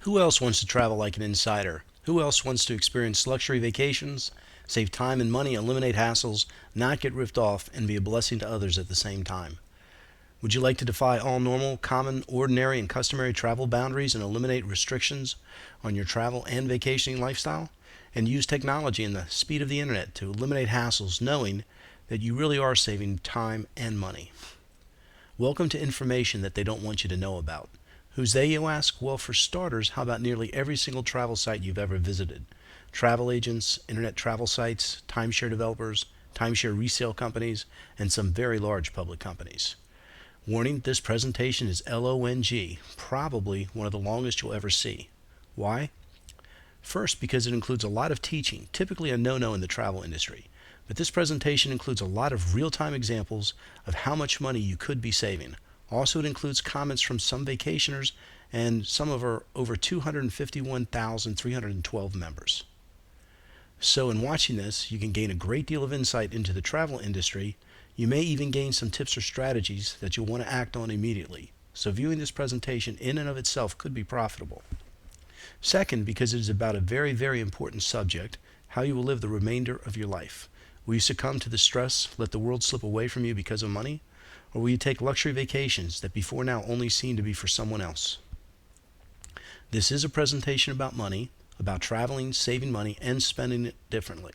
Who else wants to travel like an insider? Who else wants to experience luxury vacations, save time and money, eliminate hassles, not get ripped off, and be a blessing to others at the same time? Would you like to defy all normal, common, ordinary, and customary travel boundaries and eliminate restrictions on your travel and vacationing lifestyle? And use technology and the speed of the internet to eliminate hassles, knowing that you really are saving time and money. Welcome to information that they don't want you to know about. Who's they, you ask? Well, for starters, how about nearly every single travel site you've ever visited? Travel agents, internet travel sites, timeshare developers, timeshare resale companies, and some very large public companies. Warning, this presentation is long, probably one of the longest you'll ever see. Why? First, because it includes a lot of teaching, typically a no-no in the travel industry. But this presentation includes a lot of real-time examples of how much money you could be saving. Also, it includes comments from some vacationers and some of our over 251,312 members. So in watching this, you can gain a great deal of insight into the travel industry. You may even gain some tips or strategies that you'll want to act on immediately. So viewing this presentation in and of itself could be profitable. Second, because it is about a very, very important subject, how you will live the remainder of your life. Will you succumb to the stress, let the world slip away from you because of money? Or will you take luxury vacations that before now only seemed to be for someone else? This is a presentation about money, about traveling, saving money, and spending it differently.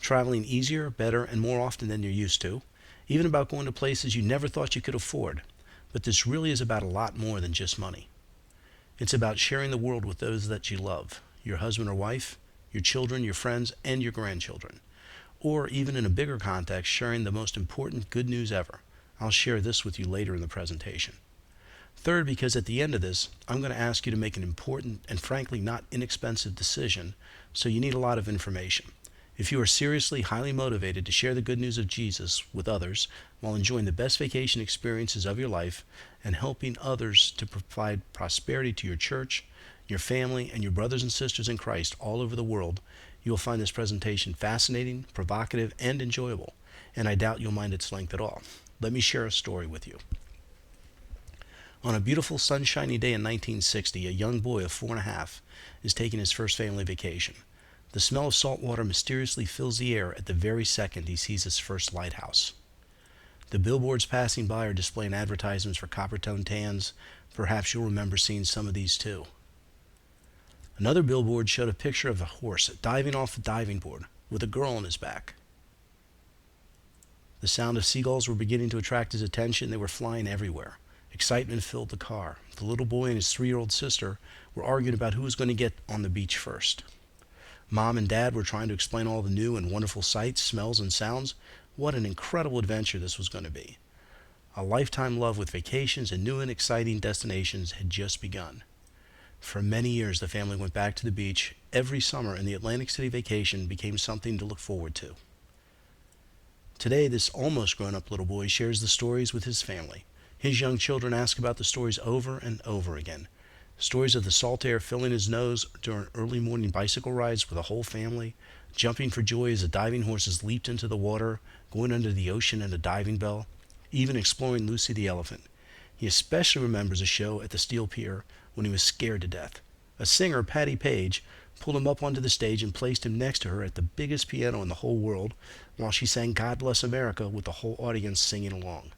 Traveling easier, better, and more often than you're used to. Even about going to places you never thought you could afford. But this really is about a lot more than just money. It's about sharing the world with those that you love, your husband or wife, your children, your friends, and your grandchildren. Or even in a bigger context, sharing the most important good news ever. I'll share this with you later in the presentation. Third, because at the end of this, I'm going to ask you to make an important and frankly not inexpensive decision, so you need a lot of information. If you are seriously highly motivated to share the good news of Jesus with others while enjoying the best vacation experiences of your life and helping others to provide prosperity to your church, your family, and your brothers and sisters in Christ all over the world, you will find this presentation fascinating, provocative, and enjoyable, and I doubt you'll mind its length at all. Let me share a story with you. On a beautiful sunshiny day in 1960, a young boy of 4.5 is taking his first family vacation. The smell of salt water mysteriously fills the air at the very second he sees his first lighthouse. The billboards passing by are displaying advertisements for Coppertone tans. Perhaps you'll remember seeing some of these too. Another billboard showed a picture of a horse diving off a diving board with a girl on his back. The sound of seagulls were beginning to attract his attention. They were flying everywhere. Excitement filled the car. The little boy and his 3-year-old sister were arguing about who was going to get on the beach first. Mom and Dad were trying to explain all the new and wonderful sights, smells, and sounds. What an incredible adventure this was going to be. A lifetime love with vacations and new and exciting destinations had just begun. For many years, the family went back to the beach every summer, and the Atlantic City vacation became something to look forward to. Today, this almost grown-up little boy shares the stories with his family. His young children ask about the stories over and over again. Stories of the salt air filling his nose during early morning bicycle rides with the whole family, jumping for joy as the diving horses leaped into the water, going under the ocean in a diving bell, even exploring Lucy the elephant. He especially remembers a show at the Steel Pier when he was scared to death. A singer, Patti Page, pulled him up onto the stage and placed him next to her at the biggest piano in the whole world while she sang God Bless America with the whole audience singing along.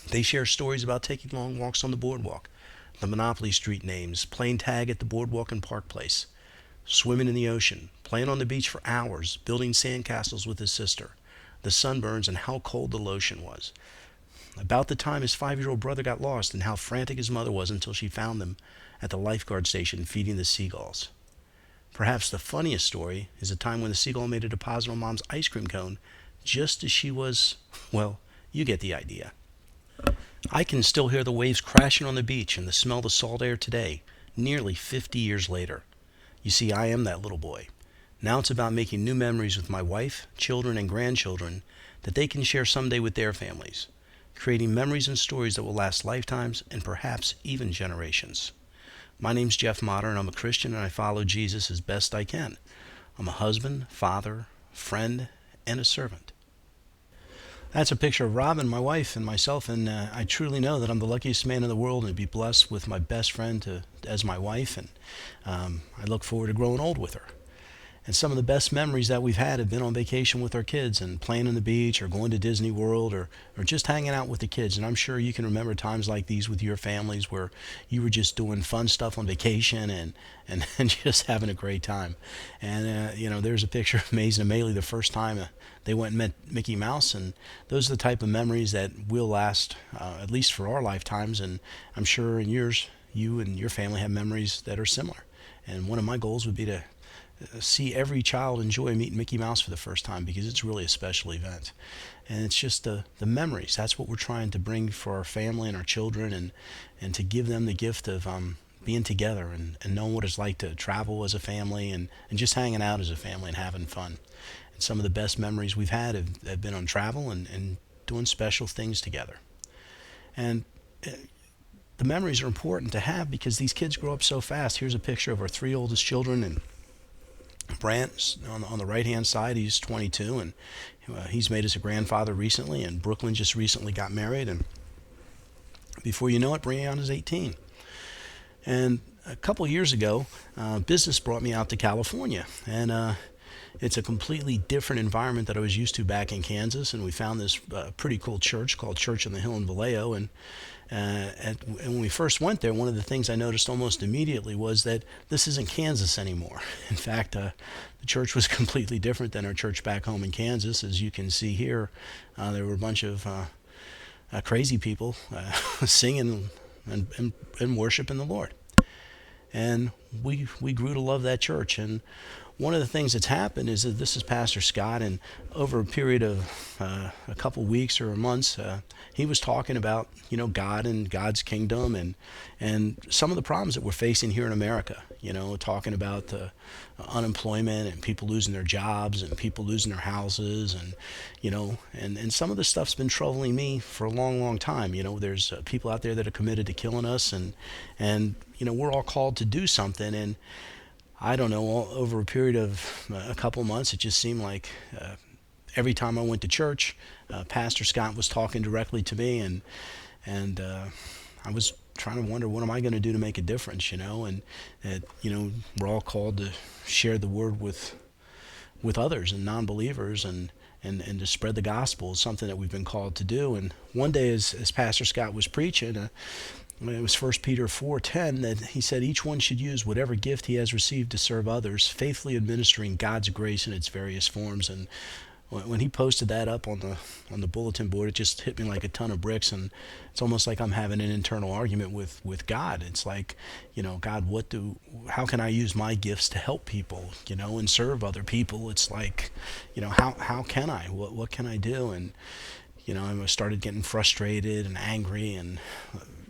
They share stories about taking long walks on the boardwalk, the Monopoly Street names, playing tag at the boardwalk and Park Place, swimming in the ocean, playing on the beach for hours, building sandcastles with his sister, the sunburns and how cold the lotion was. About the time his 5-year-old brother got lost and how frantic his mother was until she found them at the lifeguard station feeding the seagulls. Perhaps the funniest story is the time when the seagull made a deposit on Mom's ice cream cone just as she was, well, you get the idea. I can still hear the waves crashing on the beach and the smell of the salt air today, nearly 50 years later. You see, I am that little boy. Now it's about making new memories with my wife, children, and grandchildren that they can share someday with their families, creating memories and stories that will last lifetimes and perhaps even generations. My name's Jeff Motter, and I'm a Christian, and I follow Jesus as best I can. I'm a husband, father, friend, and a servant. That's a picture of Robin, my wife, and myself, and I truly know that I'm the luckiest man in the world and to be blessed with my best friend as my wife, and I look forward to growing old with her. And some of the best memories that we've had have been on vacation with our kids and playing on the beach or going to Disney World or just hanging out with the kids. And I'm sure you can remember times like these with your families where you were just doing fun stuff on vacation and just having a great time. And, there's a picture of Maze and Amelie the first time they went and met Mickey Mouse. And those are the type of memories that will last, at least for our lifetimes. And I'm sure in yours, you and your family have memories that are similar. And one of my goals would be to see every child enjoy meeting Mickey Mouse for the first time because it's really a special event. And it's just the memories. That's what we're trying to bring for our family and our children and to give them the gift of being together and knowing what it's like to travel as a family and just hanging out as a family and having fun. And some of the best memories we've had have been on travel and doing special things together. And the memories are important to have because these kids grow up so fast. Here's a picture of our three oldest children, and Brant on the right hand side, he's 22, and he's made us a grandfather recently, and Brooklyn just recently got married, and before you know it, Brianna is 18. And a couple years ago, business brought me out to California, and it's a completely different environment that I was used to back in Kansas, and we found this pretty cool church called Church on the Hill in Vallejo, and when we first went there, one of the things I noticed almost immediately was that this isn't Kansas anymore. In fact, the church was completely different than our church back home in Kansas. As you can see here, there were a bunch of crazy people singing and worshiping the Lord. And we grew to love that church. And one of the things that's happened is that this is Pastor Scott, and over a period of a couple weeks or months, he was talking about God and God's kingdom and some of the problems that we're facing here in America. Talking about unemployment and people losing their jobs and people losing their houses and some of the stuff's been troubling me for a long, long time. There's people out there that are committed to killing us, and we're all called to do something. And I don't know, over a period of a couple months, it just seemed like every time I went to church, Pastor Scott was talking directly to me, and I was trying to wonder, what am I going to do to make a difference, and that, we're all called to share the word with others and non-believers and to spread the gospel is something that we've been called to do. And one day as Pastor Scott was preaching, it was 1 Peter 4:10 that he said each one should use whatever gift he has received to serve others, faithfully administering God's grace in its various forms. And when he posted that up on the bulletin board, it just hit me like a ton of bricks, and it's almost like I'm having an internal argument with God. It's like, God, how can I use my gifts to help people, and serve other people? It's like, how can I? What can I do? And I started getting frustrated and angry and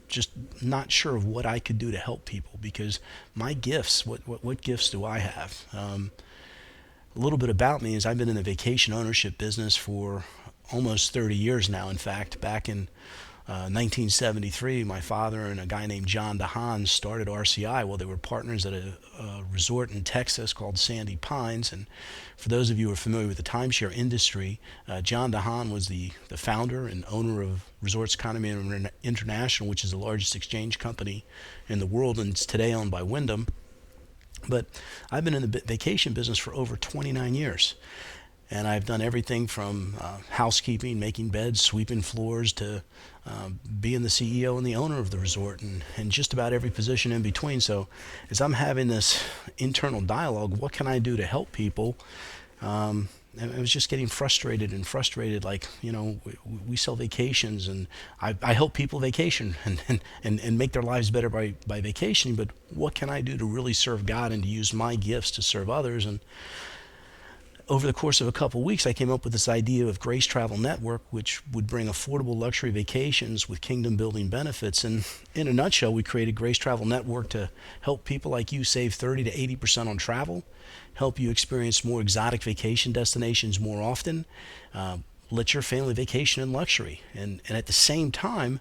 just not sure of what I could do to help people, because my gifts, what gifts do I have? A little bit about me is I've been in the vacation ownership business for almost 30 years now. In fact, back in 1973, my father and a guy named John DeHaan started RCI. Well, they were partners at a resort in Texas called Sandy Pines. And for those of you who are familiar with the timeshare industry, John DeHaan was the founder and owner of Resorts Condominium International, which is the largest exchange company in the world, and it's today owned by Wyndham. But I've been in the vacation business for over 29 years. And I've done everything from housekeeping, making beds, sweeping floors, to being the CEO and the owner of the resort, and just about every position in between. So as I'm having this internal dialogue, what can I do to help people? I was just getting frustrated, like, we sell vacations, and I help people vacation and make their lives better by vacationing, but what can I do to really serve God and to use my gifts to serve others? And over the course of a couple of weeks, I came up with this idea of Grace Travel Network, which would bring affordable luxury vacations with kingdom-building benefits. And in a nutshell, we created Grace Travel Network to help people like you save 30 to 80% on travel, help you experience more exotic vacation destinations more often, let your family vacation in luxury. And at the same time,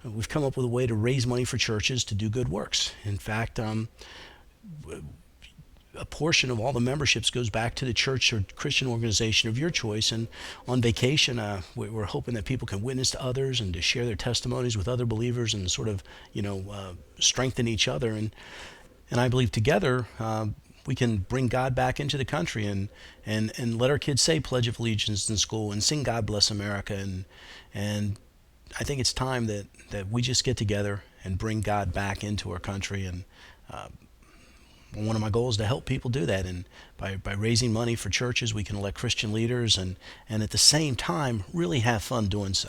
we've come up with a way to raise money for churches to do good works. In fact, a portion of all the memberships goes back to the church or Christian organization of your choice. And on vacation, we're hoping that people can witness to others and to share their testimonies with other believers and sort of, strengthen each other. And I believe together we can bring God back into the country and let our kids say Pledge of Allegiance in school and sing God Bless America. And I think it's time that we just get together and bring God back into our country. And one of my goals is to help people do that. And by raising money for churches, we can elect Christian leaders and at the same time really have fun doing so.